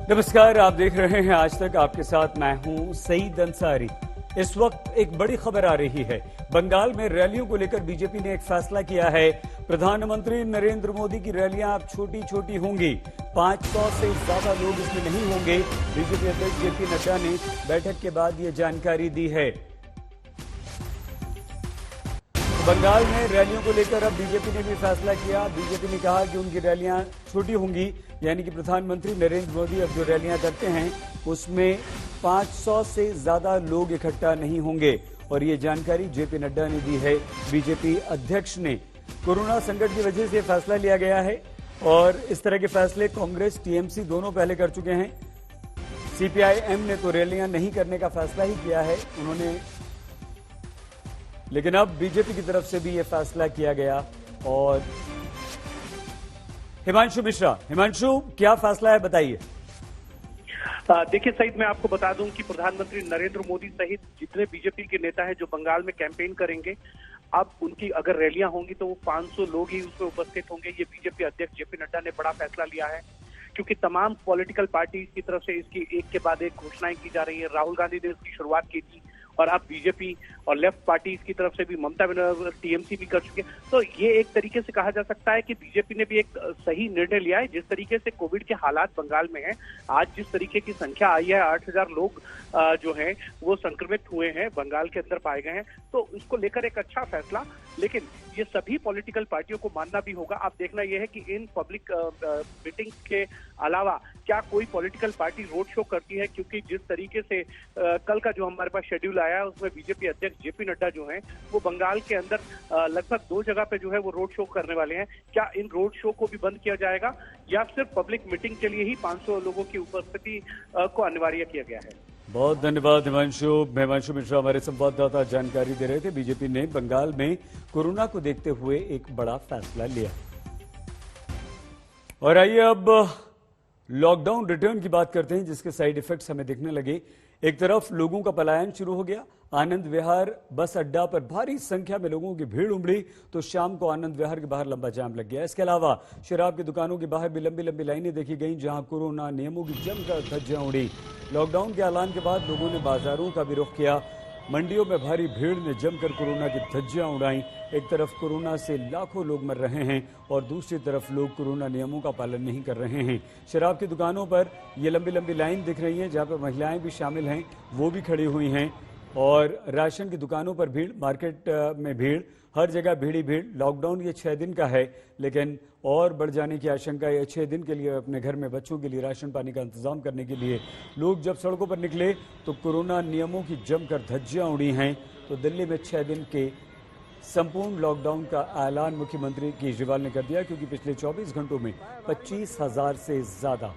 नमस्कार, आप देख रहे हैं आज तक। आपके साथ मैं हूं सईद अंसारी। इस वक्त एक बड़ी खबर आ रही है। बंगाल में रैलियों को लेकर बीजेपी ने एक फैसला किया है। प्रधानमंत्री नरेंद्र मोदी की रैलियां अब छोटी छोटी होंगी। 500 से ज्यादा लोग इसमें नहीं होंगे। बीजेपी अध्यक्ष जेपी नड्डा ने बैठक के बाद ये जानकारी दी है। बंगाल में रैलियों को लेकर अब बीजेपी ने भी फैसला किया। बीजेपी ने कहा कि उनकी रैलियां छोटी होंगी, यानी कि प्रधानमंत्री नरेंद्र मोदी अब जो रैलियां करते हैं उसमें 500 से ज्यादा लोग इकट्ठा नहीं होंगे। और ये जानकारी जेपी नड्डा ने दी है, बीजेपी अध्यक्ष ने। कोरोना संकट की वजह से फैसला लिया गया है और इस तरह के फैसले कांग्रेस टीएमसी दोनों पहले कर चुके हैं। सीपीआई-एम ने तो रैलियां नहीं करने का फैसला ही किया है उन्होंने, लेकिन अब बीजेपी की तरफ से भी यह फैसला किया गया। और हिमांशु मिश्रा, हिमांशु क्या फैसला है, बताइए। देखिए सईद, मैं आपको बता दूं कि प्रधानमंत्री नरेंद्र मोदी सहित जितने बीजेपी के नेता हैं जो बंगाल में कैंपेन करेंगे, अब उनकी अगर रैलियां होंगी तो वो 500 लोग ही उसमें उपस्थित होंगे। ये बीजेपी अध्यक्ष जेपी नड्डा ने बड़ा फैसला लिया है, क्योंकि तमाम पॉलिटिकल पार्टी की तरफ से इसकी एक के बाद एक घोषणाएं की जा रही है। राहुल गांधी ने इसकी शुरुआत की थी और अब बीजेपी और लेफ्ट पार्टी की तरफ से भी, ममता बनर्जी टीएमसी भी कर चुके हैं। तो ये एक तरीके से कहा जा सकता है कि बीजेपी ने भी एक सही निर्णय लिया है। जिस तरीके से कोविड के हालात बंगाल में हैं, आज जिस तरीके की संख्या आई है, 8000 लोग जो हैं वो संक्रमित हुए हैं, बंगाल के अंदर पाए गए हैं, तो इसको लेकर एक अच्छा फैसला। लेकिन ये सभी पॉलिटिकल पार्टियों को मानना भी होगा। अब देखना यह है कि इन पब्लिक मीटिंग्स के अलावा क्या कोई पॉलिटिकल पार्टी रोड शो करती है, क्योंकि जिस तरीके से कल का जो हमारे पास शेड्यूल आया है उसमें बीजेपी अध्यक्ष जेपी नड्डा जो हैं वो बंगाल के अंदर लगभग 2 जगह पे जो है वो रोड शो करने वाले हैं। क्या इन रोड शो को भी बंद किया जाएगा या सिर्फ पब्लिक मीटिंग के लिए ही 500 लोगों की उपस्थिति को अनिवार्य किया गया है? बहुत धन्यवाद हिमांशु मिश्रा हमारे संवाददाता जानकारी दे रहे थे। बीजेपी ने बंगाल में कोरोना को देखते हुए एक बड़ा फैसला लिया। और आइए अब लॉकडाउन रिटर्न की बात करते हैं, जिसके साइड इफेक्ट्स हमें दिखने लगे। एक तरफ लोगों का पलायन शुरू हो गया। आनंद विहार बस अड्डा पर भारी संख्या में लोगों की भीड़ उमड़ी तो शाम को आनंद विहार के बाहर लंबा जाम लग गया। इसके अलावा शराब की दुकानों के बाहर भी लंबी लंबी लाइनें देखी गईं, जहां कोरोना नियमों की जमकर धज्जियां उड़ी। लॉकडाउन के ऐलान के बाद लोगों ने बाजारों का भी रुख किया। मंडियों में भारी भीड़ ने जमकर कोरोना की धज्जियां उड़ाई। एक तरफ कोरोना से लाखों लोग मर रहे हैं और दूसरी तरफ लोग कोरोना नियमों का पालन नहीं कर रहे हैं। शराब की दुकानों पर ये लंबी लंबी लाइन दिख रही है, जहां पर महिलाएं भी शामिल हैं, वो भी खड़ी हुई हैं। और राशन की दुकानों पर भीड़, मार्केट में भीड़, हर जगह भीड़ ही भीड़। लॉकडाउन ये 6 दिन का है, लेकिन और बढ़ जाने की आशंका है। 6 दिन के लिए अपने घर में बच्चों के लिए राशन पानी का इंतजाम करने के लिए लोग जब सड़कों पर निकले तो कोरोना नियमों की जमकर धज्जियां उड़ी हैं। तो दिल्ली में 6 दिन के संपूर्ण लॉकडाउन का ऐलान मुख्यमंत्री केजरीवाल ने कर दिया, क्योंकि पिछले 24 घंटों में 25,000 से ज्यादा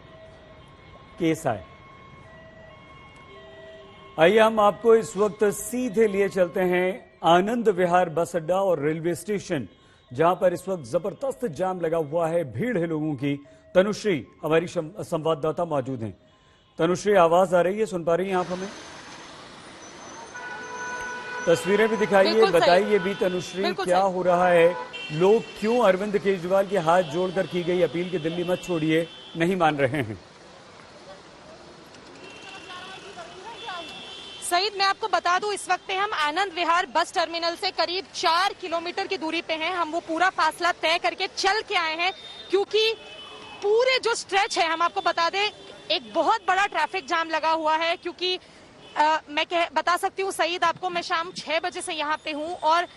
केस आए। आइए हम आपको इस वक्त सीधे लिए चलते हैं आनंद विहार बस अड्डा और रेलवे स्टेशन, जहां पर इस वक्त जबरदस्त जाम लगा हुआ है, भीड़ है लोगों की। तनुश्री हमारी संवाददाता मौजूद हैं। तनुश्री, आवाज आ रही है, सुन पा रही हैं आप हमें? तस्वीरें भी दिखाइए, बताइए भी तनुश्री, क्या हो रहा है? लोग क्यों अरविंद केजरीवाल के हाथ जोड़कर की गई अपील कि दिल्ली मत छोड़िए नहीं मान रहे हैं? सईद, मैं आपको बता दूं, इस वक्त हम आनंद विहार बस टर्मिनल से करीब 4 किलोमीटर की दूरी पे हैं। हम वो पूरा फासला तय करके चल के आए हैं, क्योंकि पूरे जो स्ट्रेच है, हम आपको बता दें, एक बहुत बड़ा ट्रैफिक जाम लगा हुआ है। क्योंकि मैं बता सकती हूँ सईद आपको, मैं शाम 6 बजे से यहाँ पे हूँ और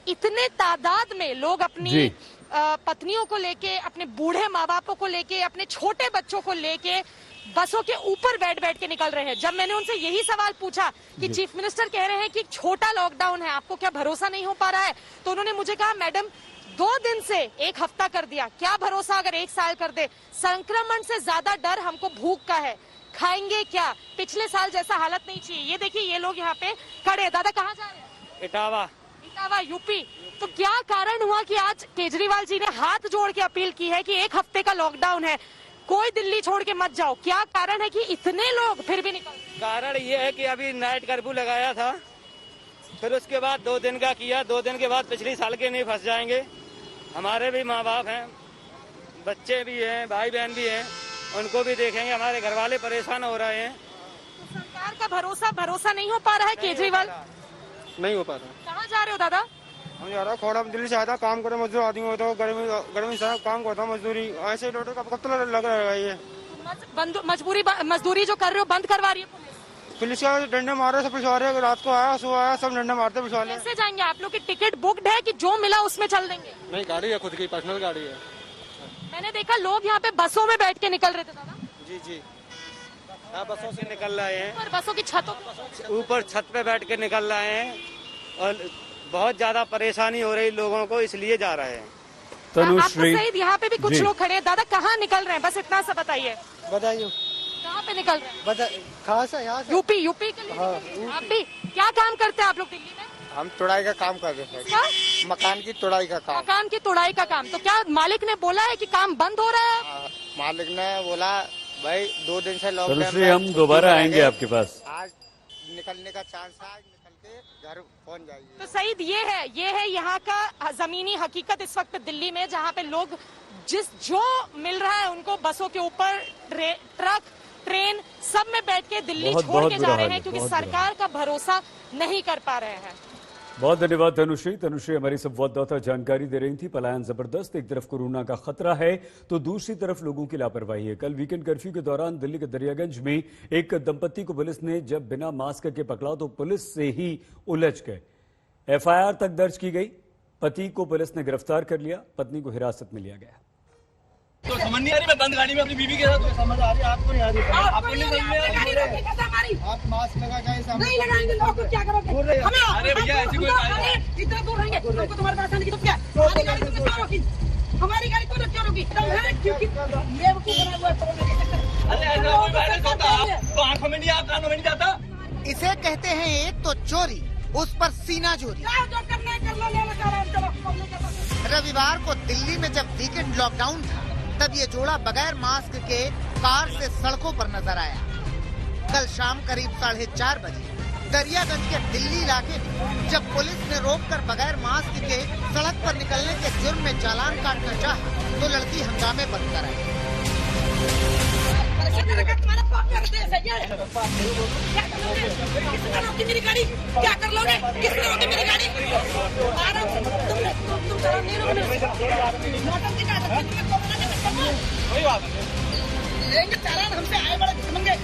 इतने तादाद में लोग अपनी पत्नियों को लेके, अपने बूढ़े माँ बापों को लेके, अपने छोटे बच्चों को लेके बसों के ऊपर बैठ बैठ के निकल रहे हैं। जब मैंने उनसे यही सवाल पूछा कि चीफ मिनिस्टर कह रहे हैं कि छोटा लॉकडाउन है, आपको क्या भरोसा नहीं हो पा रहा है? तो उन्होंने मुझे कहा, मैडम 2 दिन से 1 हफ्ता कर दिया, क्या भरोसा अगर 1 साल कर दे? संक्रमण से ज्यादा डर हमको भूख का है, खाएंगे क्या? पिछले साल जैसा हालत नहीं चाहिए। ये देखिए, ये लोग यहाँ पे खड़े हैं। दादा कहाँ जा रहे हैं? इटावा यूपी। तो क्या कारण हुआ कि आज केजरीवाल जी ने हाथ जोड़ के अपील की है कि 1 हफ्ते का लॉकडाउन है, कोई दिल्ली छोड़ के मत जाओ? क्या कारण है कि इतने लोग फिर भी निकल? कारण ये है कि अभी नाइट कर्फ्यू लगाया था, फिर उसके बाद 2 दिन का किया, 2 दिन के बाद पिछली साल के नहीं फंस जाएंगे। हमारे भी माँ बाप हैं, बच्चे भी हैं, भाई बहन भी हैं, उनको भी देखेंगे। हमारे घर वाले परेशान हो रहे हैं। तो सरकार का भरोसा नहीं हो पा रहा है केजरीवाल? नहीं हो पाता। कहाँ जा रहे हो दादा? हम जा रहा खोड़ा दिल्ली से आया था, काम करे मजदूर आदमी होता है, गर्मी से काम करता मजदूरी, ऐसे लोटो कब तक लग रहा है। ये मजदूरी जो कर रहे हो बंद करवा रही है पुलिस? पुलिस का डंडे मारे सब पिछवाड़े, रात को आया सुबह आया सब डंडे मारते पिछवाड़े। कैसे जाएंगे आप लोग की टिकट बुकड है कि जो मिला उसमें चल देंगे? नहीं, गाड़ी है, खुद की पर्सनल गाड़ी है। मैंने देखा लोग यहाँ पे बसों में बैठ के निकल रहे थे दादा। जी जी, बसों से निकल रहे हैं, और बसों की छतों ऊपर छत पे बैठ के निकल रहे हैं और बहुत ज्यादा परेशानी हो रही लोगों को, इसलिए जा रहे हैं। तनुश्री सही, यहाँ पे भी कुछ लोग खड़े हैं। दादा कहाँ निकल रहे हैं, बस इतना सा बताइए। बताइए कहाँ पे निकल रहे हैं? खास है यहाँ से। यूपी के लिए। आप भी क्या काम करते हैं आप लोग दिल्ली में? हम तुड़ाई का काम कर रहे क्या? हैं, मकान की तुड़ाई का काम। मकान की तोड़ाई का काम। तो क्या मालिक ने बोला है कि काम बंद हो रहा है? मालिक ने बोला भाई 2 दिन से लॉकडाउन। तनुश्री हम दोबारा आएंगे आपके पास। आज निकलने का चांस है, आज निकल के घर पहुंच जाइए। तो सईद ये है यहाँ का जमीनी हकीकत इस वक्त दिल्ली में, जहाँ पे लोग जो मिल रहा है उनको बसों के ऊपर, ट्रक, ट्रेन सब में बैठ के दिल्ली छोड़ के जा रहे हैं क्योंकि सरकार का भरोसा नहीं कर पा रहे हैं। बहुत धन्यवाद तनुश्री हमारी संवाददाता जानकारी दे रही थी। पलायन जबरदस्त, एक तरफ कोरोना का खतरा है तो दूसरी तरफ लोगों की लापरवाही है। कल वीकेंड कर्फ्यू के दौरान दिल्ली के दरियागंज में एक दंपत्ति को पुलिस ने जब बिना मास्क के पकड़ा तो पुलिस से ही उलझ गए। एफआईआर तक दर्ज की गई। पति को पुलिस ने गिरफ्तार कर लिया, पत्नी को हिरासत में लिया गया। तो समझ नहीं आ रही, मैं बंद गाड़ी में अपनी बीवी के साथ। तो समझ आ रही है, आपको नहीं आ रही? आपको नहीं समझ में आ रही? आप मास्क लगा जाए, नहीं लगाएंगे लोग तो क्या करोगे? अरे भैया ऐसी कोई इतना दूर रहेंगे, हमको तुम्हारे पास आने की तो क्या? हमारी गाड़ी को क्यों रोकी? हमारी गाड़ी को क्यों रोकी? क्योंकि बेवकूफ बना हुआ है। अरे ऐसा कोई वायरस होता है तो आंखों में नहीं, आप कानों में नहीं जाता। इसे कहते हैं एक तो चोरी, उस पर सीना चोरी। जो करना है कर लो, ले लो। रविवार को दिल्ली में जब वीकेंड लॉकडाउन था तब ये जोड़ा बगैर मास्क के कार से सड़कों पर नजर आया। कल शाम करीब 4:30 बजे दरियागंज के दिल्ली इलाके में जब पुलिस ने रोककर बगैर मास्क के सड़क पर निकलने के जुर्म में चालान काटना चाहा तो लड़की हंगामे बंद कर आई। मेरी गाड़ी क्या कर लोगे? किसने रोकी मेरी गाड़ी? कोई बात लेंगे चालान, हमसे आए बड़े मंगे।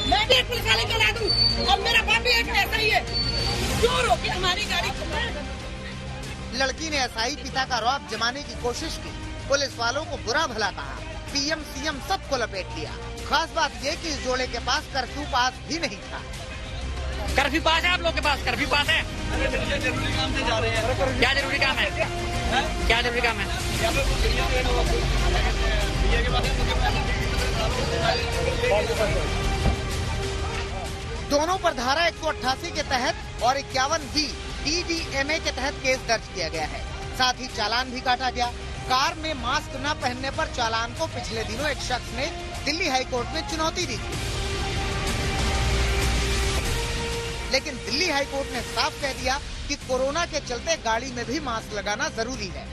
मैं भी एक पुलिस वाले को ला दूं और मेरा बाप भी एक ऐसा ही है। क्यों रोकी हमारी गाड़ी? लड़की ने एसआई पिता का रौब जमाने की कोशिश की। पुलिस वालों को बुरा भला कहा, पीएम सीएम सबको लपेट लिया। खास बात ये कि इस जोड़े के पास कर्फ्यू पास भी नहीं था। कर्फ्यू पास है आप लोग के पास? कर्फ्यू पास है? जरूरी काम से जा रहे हैं। क्या जरूरी काम है? क्या जरूरी काम है? दोनों पर धारा 188 के तहत और 51B DDMA के तहत केस दर्ज किया गया है। साथ ही चालान भी काटा गया। कार में मास्क न पहनने पर चालान को पिछले दिनों एक शख्स ने दिल्ली हाईकोर्ट में चुनौती दी थी, लेकिन दिल्ली हाईकोर्ट ने साफ कह दिया कि कोरोना के चलते गाड़ी में भी मास्क लगाना जरूरी है।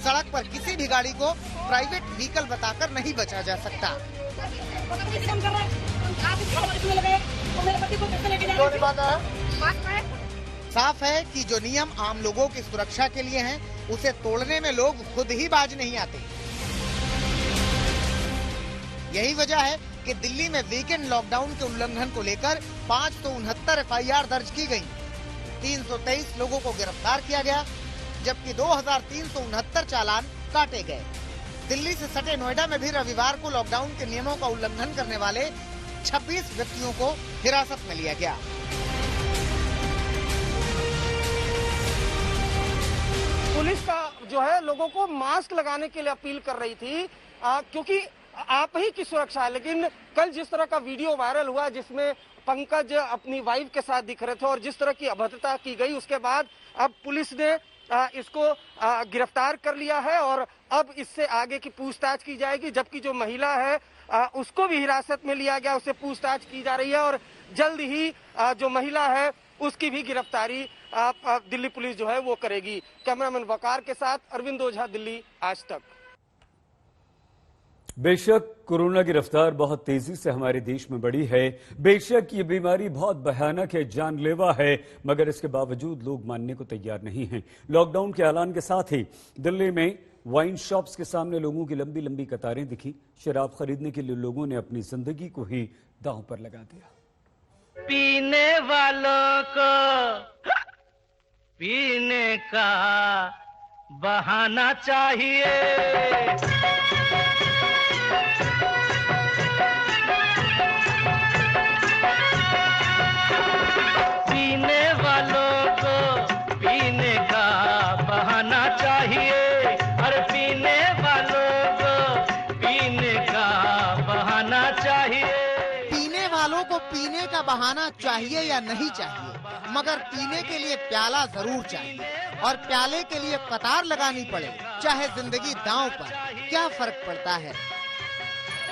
सड़क पर किसी भी गाड़ी को प्राइवेट व्हीकल बताकर नहीं बचा जा सकता। साफ है कि जो नियम आम लोगों की सुरक्षा के लिए हैं, उसे तोड़ने में लोग खुद ही बाज नहीं आते। यही वजह है कि दिल्ली में वीकेंड लॉकडाउन के उल्लंघन को लेकर 569 एफआईआर दर्ज की गई। 323 लोगों को गिरफ्तार किया गया, जबकि 2369 चालान काटे गए। दिल्ली से सटे नोएडा में भी रविवार को लॉकडाउन के नियमों का उल्लंघन करने वाले 26 व्यक्तियों को हिरासत में लिया गया। पुलिस का जो है लोगों को मास्क लगाने के लिए अपील कर रही थी, क्योंकि आप ही की सुरक्षा है। लेकिन कल जिस तरह का वीडियो वायरल हुआ जिसमें पंकज अपनी वाइफ के साथ दिख रहे थे और जिस तरह की अभद्रता की गई, उसके बाद अब पुलिस ने इसको गिरफ्तार कर लिया है और अब इससे आगे की पूछताछ की जाएगी। जबकि जो महिला है उसको भी हिरासत में लिया गया, उससे पूछताछ की जा रही है और जल्द ही जो महिला है उसकी भी गिरफ्तारी दिल्ली पुलिस जो है वो करेगी। कैमरामैन वकार के साथ अरविंद ओझा, दिल्ली आज तक। बेशक कोरोना की रफ्तार बहुत तेजी से हमारे देश में बढ़ी है। बेशक ये बीमारी बहुत भयानक है, जानलेवा है, मगर इसके बावजूद लोग मानने को तैयार नहीं हैं। लॉकडाउन के ऐलान के साथ ही दिल्ली में वाइन शॉप्स के सामने लोगों की लंबी लंबी कतारें दिखी। शराब खरीदने के लिए लोगों ने अपनी जिंदगी को ही दांव पर लगा दिया। पीने वालों को पीने का बहाना चाहिए। पीने वालों को पीने का बहाना चाहिए। हर पीने वालों को पीने का बहाना चाहिए। पीने वालों को पीने का बहाना चाहिए या नहीं चाहिए, मगर पीने के लिए प्याला जरूर चाहिए, और प्याले के लिए कतार लगानी पड़े, चाहे जिंदगी दांव पर, क्या फर्क पड़ता है।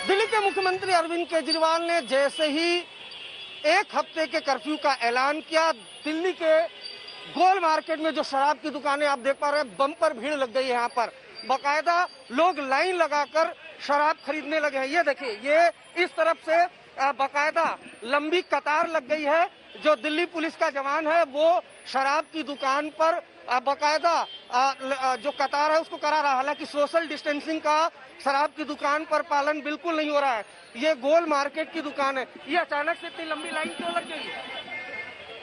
दिल्ली के मुख्यमंत्री अरविंद केजरीवाल ने जैसे ही एक हफ्ते के कर्फ्यू का ऐलान किया, दिल्ली के गोल मार्केट में जो शराब की दुकानें आप देख पा रहे हैं, बम्पर भीड़ लग गई है। यहाँ पर बाकायदा लोग लाइन लगाकर शराब खरीदने लगे हैं। ये देखिए, ये इस तरफ से बाकायदा लंबी कतार लग गई है। जो दिल्ली पुलिस का जवान है वो शराब की दुकान पर बाकायदा जो कतार है उसको करा रहा है। हालांकि सोशल डिस्टेंसिंग का शराब की दुकान पर पालन बिल्कुल नहीं हो रहा है। ये गोल मार्केट की दुकान है। ये अचानक से इतनी लंबी लाइन क्यों लग गई है?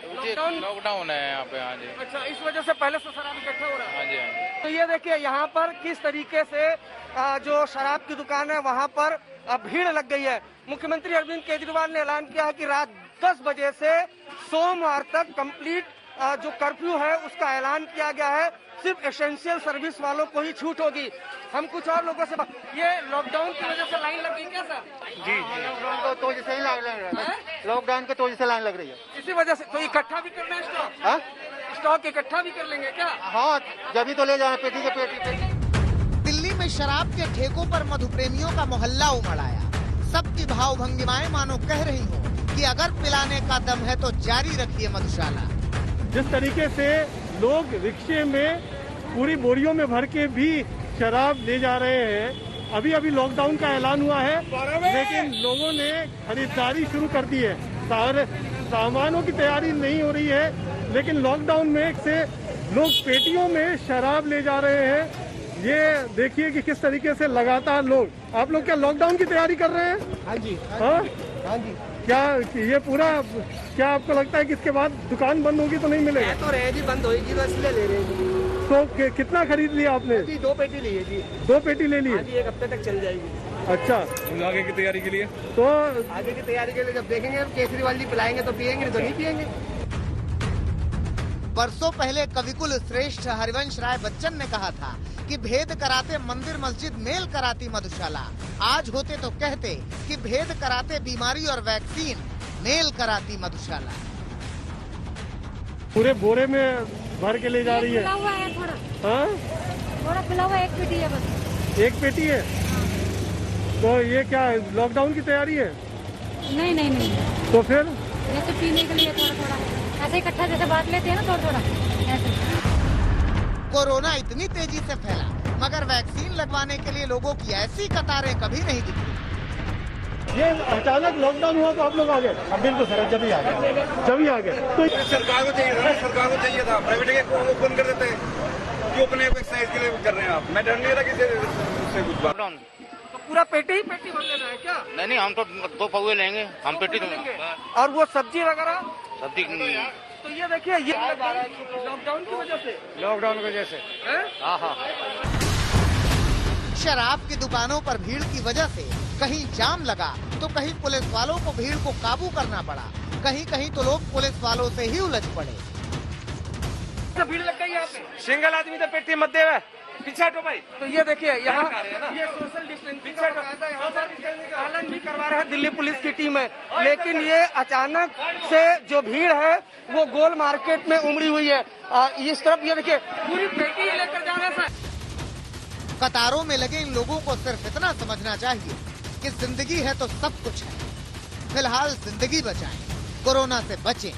लॉकडाउन है यहाँ पे। हाँ जी। अच्छा, इस वजह से पहले से शराब इकट्ठा हो रहा है। हाँ जी, हाँ जी। तो ये देखिए यहाँ पर किस तरीके से जो शराब की दुकान है वहाँ पर भीड़ लग गई है। मुख्यमंत्री अरविंद केजरीवाल ने ऐलान किया है कि रात 10 बजे से सोमवार तक कंप्लीट जो कर्फ्यू है उसका ऐलान किया गया है। सिर्फ एसेंशियल सर्विस वालों को ही छूट होगी। हम कुछ और लोगों से ये लॉकडाउन की वजह से लाइन लग गई क्या सर? जी, लॉकडाउन को तो जैसे ही लाइन लग रहा है। लॉकडाउन के तो जैसे लाइन लग रही है, इसी वजह से। तो इकट्ठा भी कर लें स्टॉक? स्टॉक इकट्ठा भी कर लेंगे क्या? हाँ, जब भी तो ले जाना पेटी के पेटी। दिल्ली में शराब के ठेकों पर मधुप्रेमियों का मोहल्ला उमड़ आया। सबकी भाव भंगिमाएं मानो कह रही हो कि अगर पिलाने का दम है तो जारी रखिए मधुशाला। जिस तरीके से लोग रिक्शे में पूरी बोरियों में भर के भी शराब ले जा रहे हैं। अभी अभी लॉकडाउन का ऐलान हुआ है, लेकिन लोगों ने खरीदारी शुरू कर दी है। सारे सामानों की तैयारी नहीं हो रही है, लेकिन लॉकडाउन में से लोग पेटियों में शराब ले जा रहे हैं। ये देखिए कि किस तरीके से लगातार लोग। आप लोग क्या लॉकडाउन की तैयारी कर रहे हैं? हाँ जी, हाँ जी। क्या ये पूरा, क्या आपको लगता है कि इसके बाद दुकान बंद होगी तो नहीं मिलेगा? तो रहे जी, बंद होगी तो इसलिए ले रहे हैं। तो कितना खरीद लिया आपने? जी 2 पेटी ली है जी। 2 पेटी ले ली? हाँ जी, 1 हफ्ते तक चल जाएगी। अच्छा, आगे की तैयारी के लिए? तो आगे की तैयारी के लिए जब देखेंगे केजरीवाल जी पिलाएंगे तो पियेंगे, नहीं तो नहीं पियेंगे। बरसों पहले कविकुल श्रेष्ठ हरिवंश राय बच्चन ने कहा था कि भेद कराते मंदिर मस्जिद मेल कराती मधुशाला। आज होते तो कहते कि भेद कराते बीमारी और वैक्सीन मेल कराती मधुशाला। पूरे बोरे में भर के ले जा रही है। हुआ है थोड़ा, हाँ, थोड़ा खुला हुआ, 1 पेटी है बस। 1 पेटी है? तो ये क्या लॉकडाउन की तैयारी है? नहीं नहीं नहीं, तो फिर जैसे पीने के लिए थोड़ा थोड़ा ऐसे इकट्ठा जैसे बांट लेते हैं ना, थोड़ा थोड़ा ऐसे। कोरोना इतनी तेजी से फैला, मगर वैक्सीन लगवाने के लिए लोगों की ऐसी कतारें कभी नहीं दिखी। ये अचानक लॉकडाउन हुआ तो आप लोग आ गए? बिल्कुल सर, जब ही आ गए। तो सरकार को चाहिए था, प्राइवेट के ओपन कर देते हैं। क्यों अपने एक्सरसाइज के लिए कर रहे हैं आप? मैं डर नहीं रहा किसी से कुछ बात। तो पूरा पेटी ही पेटी भर लेना है क्या? नहीं, हम तो 2 पौवे लेंगे, हम पेटी लेंगे। और वो सब्जी वगैरह? सब्जी तो ये देखिए, ये लॉकडाउन की वजह से। लॉकडाउन की वजह से। हाँ। शराब की दुकानों पर भीड़ की वजह से कहीं जाम लगा तो कहीं पुलिस वालों को भीड़ को काबू करना पड़ा। कहीं कहीं तो लोग पुलिस वालों से ही उलझ पड़े। भीड़ लग गई यहाँ पे। सिंगल आदमी तो पेटी मत देवे, पीछे हटो भाई। तो ये देखिए यहाँ ये सोशल डिस्टेंसिंग का यहाँ पर पालन भी करवा रहे हैं दिल्ली पुलिस की टीम है। लेकिन ये अचानक से जो भीड़ है वो गोल मार्केट में उमड़ी हुई है। इस तरफ ये देखिए पूरी पेटी लेकर जा रहे हैं। कतारों में लगे इन लोगों को सिर्फ इतना समझना चाहिए कि जिंदगी है तो सब कुछ है। फिलहाल जिंदगी बचाएं, कोरोना से बचें।